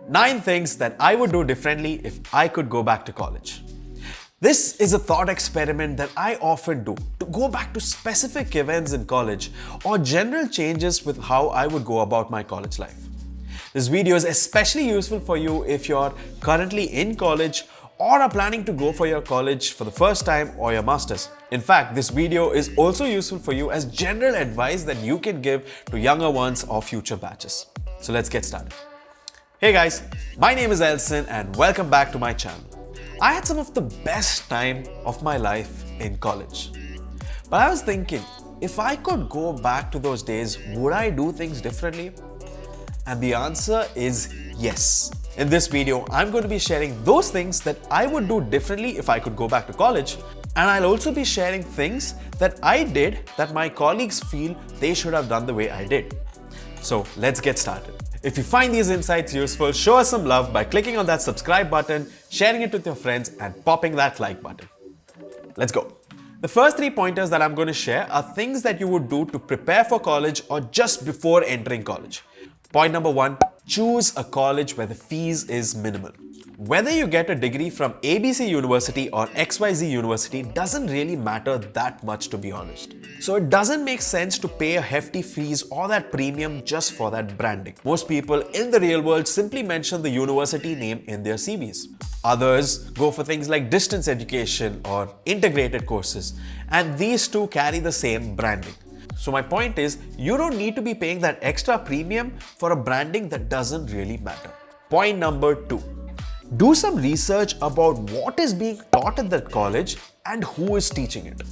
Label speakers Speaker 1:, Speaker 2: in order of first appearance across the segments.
Speaker 1: 9 things that I would do differently if I could go back to college. This is a thought experiment that I often do to go back to specific events in college or general changes with how I would go about my college life. This video is especially useful for you if you're currently in college or are planning to go for your college for the first time or your masters. In fact, this video is also useful for you as general advice that you can give to younger ones or future batches. So let's get started. Hey guys, my name is Elson and welcome back to my channel. I had some of the best time of my life in college. But I was thinking, if I could go back to those days, would I do things differently? And the answer is yes. In this video, I'm going to be sharing those things that I would do differently if I could go back to college. And I'll also be sharing things that I did that my colleagues feel they should have done the way I did. So let's get started. If you find these insights useful, show us some love by clicking on that subscribe button, sharing it with your friends, and popping that like button. Let's go. The first 3 pointers that I'm going to share are things that you would do to prepare for college or just before entering college. Point number 1, choose a college where the fees is minimal. Whether you get a degree from ABC University or XYZ University doesn't really matter that much, to be honest. So it doesn't make sense to pay a hefty fees or that premium just for that branding. Most people in the real world simply mention the university name in their CVs. Others go for things like distance education or integrated courses, and these two carry the same branding. So my point is, you don't need to be paying that extra premium for a branding that doesn't really matter. Point number 2. Do some research about what is being taught at that college and who is teaching it.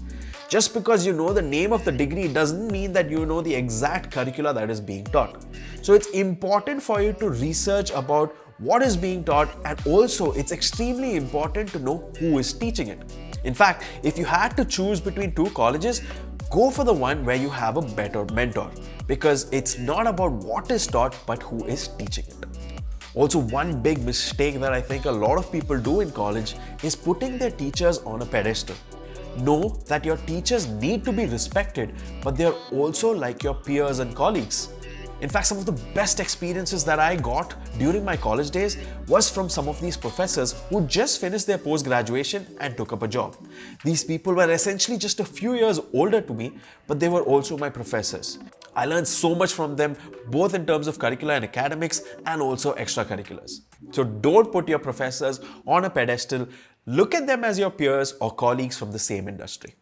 Speaker 1: Just because you know the name of the degree doesn't mean that you know the exact curricula that is being taught. So it's important for you to research about what is being taught, and also it's extremely important to know who is teaching it. In fact, if you had to choose between 2 colleges, go for the one where you have a better mentor, because it's not about what is taught but who is teaching it. Also, one big mistake that I think a lot of people do in college is putting their teachers on a pedestal. Know that your teachers need to be respected, but they're also like your peers and colleagues. In fact, some of the best experiences that I got during my college days was from some of these professors who just finished their post-graduation and took up a job. These people were essentially just a few years older to me, but they were also my professors. I learned so much from them, both in terms of curricula and academics and also extracurriculars. So don't put your professors on a pedestal. Look at them as your peers or colleagues from the same industry.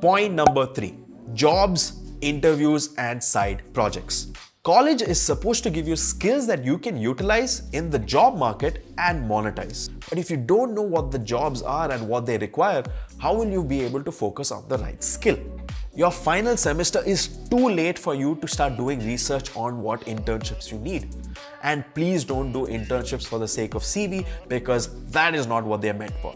Speaker 1: Point number 3, jobs, interviews, and side projects. College is supposed to give you skills that you can utilize in the job market and monetize. But if you don't know what the jobs are and what they require, how will you be able to focus on the right skill? Your final semester is too late for you to start doing research on what internships you need. And please don't do internships for the sake of CV, because that is not what they are meant for.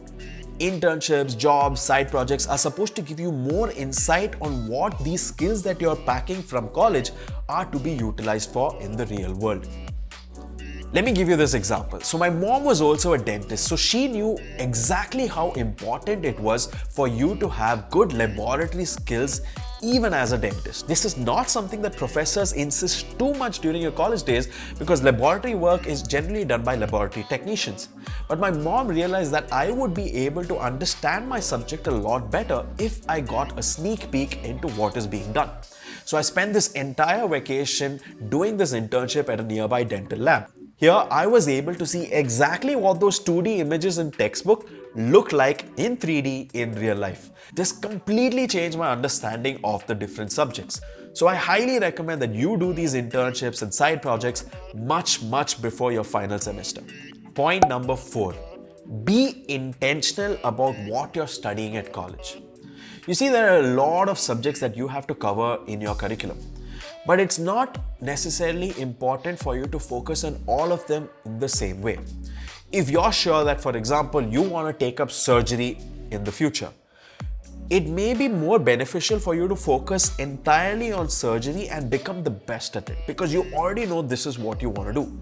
Speaker 1: Internships, jobs, side projects are supposed to give you more insight on what these skills that you're packing from college are to be utilized for in the real world. Let me give you this example. So my mom was also a dentist, so she knew exactly how important it was for you to have good laboratory skills even as a dentist. This is not something that professors insist too much during your college days, because laboratory work is generally done by laboratory technicians. But my mom realized that I would be able to understand my subject a lot better if I got a sneak peek into what is being done. So I spent this entire vacation doing this internship at a nearby dental lab. Here, I was able to see exactly what those 2D images in textbook look like in 3D in real life. This completely changed my understanding of the different subjects. So I highly recommend that you do these internships and side projects much before your final semester. Point number 4, be intentional about what you're studying at college. You see, there are a lot of subjects that you have to cover in your curriculum. But it's not necessarily important for you to focus on all of them in the same way. If you're sure that, for example, you want to take up surgery in the future, it may be more beneficial for you to focus entirely on surgery and become the best at it, because you already know this is what you want to do.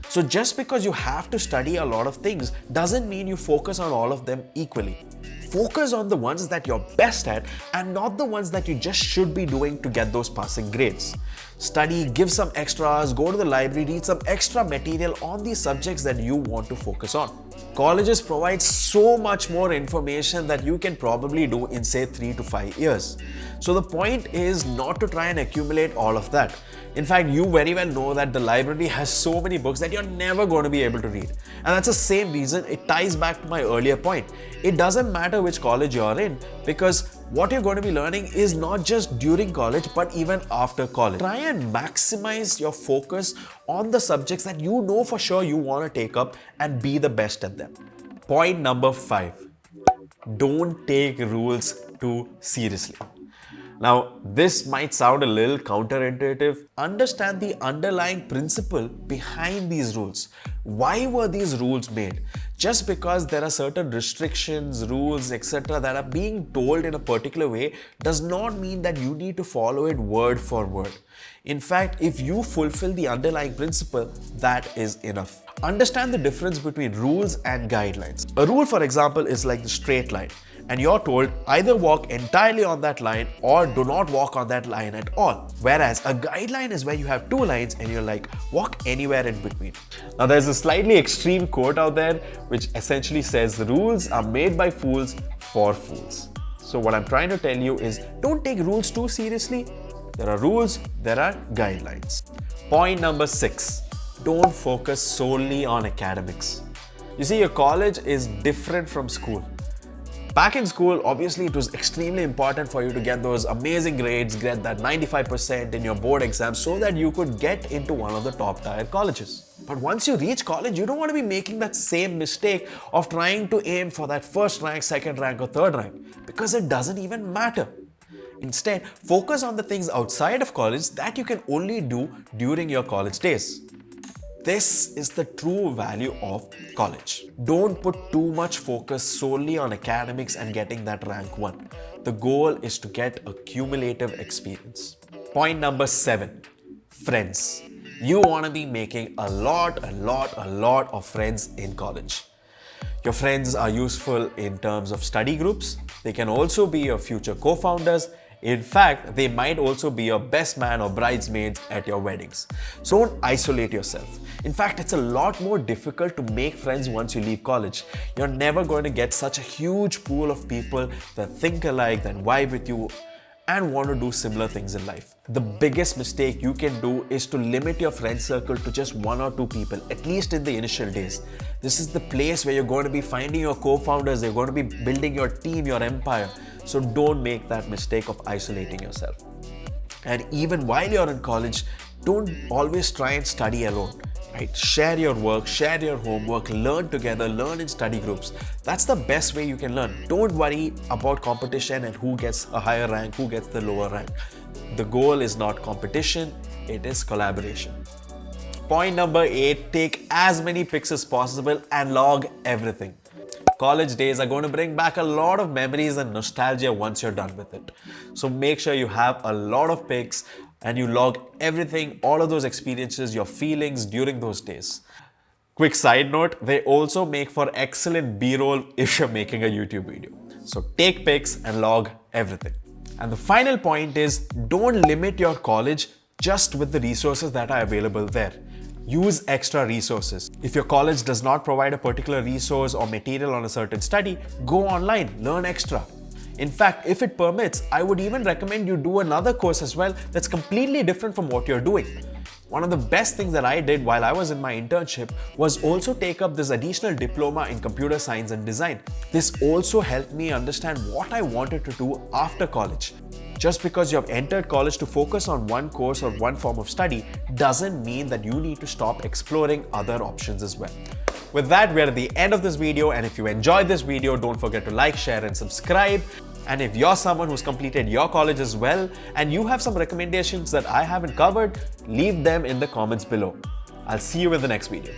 Speaker 1: So just because you have to study a lot of things doesn't mean you focus on all of them equally. Focus on the ones that you're best at and not the ones that you just should be doing to get those passing grades. Study, give some extra hours, go to the library, read some extra material on the subjects that you want to focus on. Colleges provide so much more information that you can probably do in say 3 to 5 years. So the point is not to try and accumulate all of that. In fact, you very well know that the library has so many books that you're never going to be able to read. And that's the same reason it ties back to my earlier point. It doesn't matter which college you're in, because what you're going to be learning is not just during college but even after college. Try and maximize your focus on the subjects that you know for sure you want to take up and be the best at them. Point number 5. Don't take rules too seriously. Now, this might sound a little counterintuitive. Understand the underlying principle behind these rules. Why were these rules made? Just because there are certain restrictions, rules, etc. that are being told in a particular way does not mean that you need to follow it word for word. In fact, if you fulfill the underlying principle, that is enough. Understand the difference between rules and guidelines. A rule, for example, is like the straight line. And you're told either walk entirely on that line or do not walk on that line at all. Whereas a guideline is where you have 2 lines and you're like, walk anywhere in between. Now there's a slightly extreme quote out there which essentially says rules are made by fools for fools. So what I'm trying to tell you is don't take rules too seriously. There are rules, there are guidelines. Point number 6, don't focus solely on academics. You see, your college is different from school. Back in school, obviously it was extremely important for you to get those amazing grades, get that 95% in your board exam so that you could get into one of the top tier colleges. But once you reach college, you don't want to be making that same mistake of trying to aim for that first rank, second rank or third rank, because it doesn't even matter. Instead, focus on the things outside of college that you can only do during your college days. This is the true value of college. Don't put too much focus solely on academics and getting that rank 1. The goal is to get a cumulative experience. Point number 7, friends. You want to be making a lot of friends in college. Your friends are useful in terms of study groups. They can also be your future co-founders. In fact, they might also be your best man or bridesmaids at your weddings. So don't isolate yourself. In fact, it's a lot more difficult to make friends once you leave college. You're never going to get such a huge pool of people that think alike, that vibe with you and want to do similar things in life. The biggest mistake you can do is to limit your friend circle to just 1 or 2 people, at least in the initial days. This is the place where you're going to be finding your co-founders, you're going to be building your team, your empire. So don't make that mistake of isolating yourself. And even while you're in college, don't always try and study alone. Right? Share your work, share your homework, learn together, learn in study groups. That's the best way you can learn. Don't worry about competition and who gets a higher rank, who gets the lower rank. The goal is not competition, it is collaboration. Point number 8, take as many pics as possible and log everything. College days are going to bring back a lot of memories and nostalgia once you're done with it. So make sure you have a lot of pics and you log everything, all of those experiences, your feelings during those days. Quick side note, they also make for excellent B-roll if you're making a YouTube video. So take pics and log everything. And the final point is, don't limit your college just with the resources that are available there. Use extra resources. If your college does not provide a particular resource or material on a certain study, go online, learn extra. In fact, if it permits, I would even recommend you do another course as well that's completely different from what you're doing. One of the best things that I did while I was in my internship was also take up this additional diploma in computer science and design. This also helped me understand what I wanted to do after college. Just because you have entered college to focus on one course or one form of study doesn't mean that you need to stop exploring other options as well. With that, we're at the end of this video, and if you enjoyed this video, don't forget to like, share and subscribe. And if you're someone who's completed your college as well and you have some recommendations that I haven't covered, leave them in the comments below. I'll see you in the next video.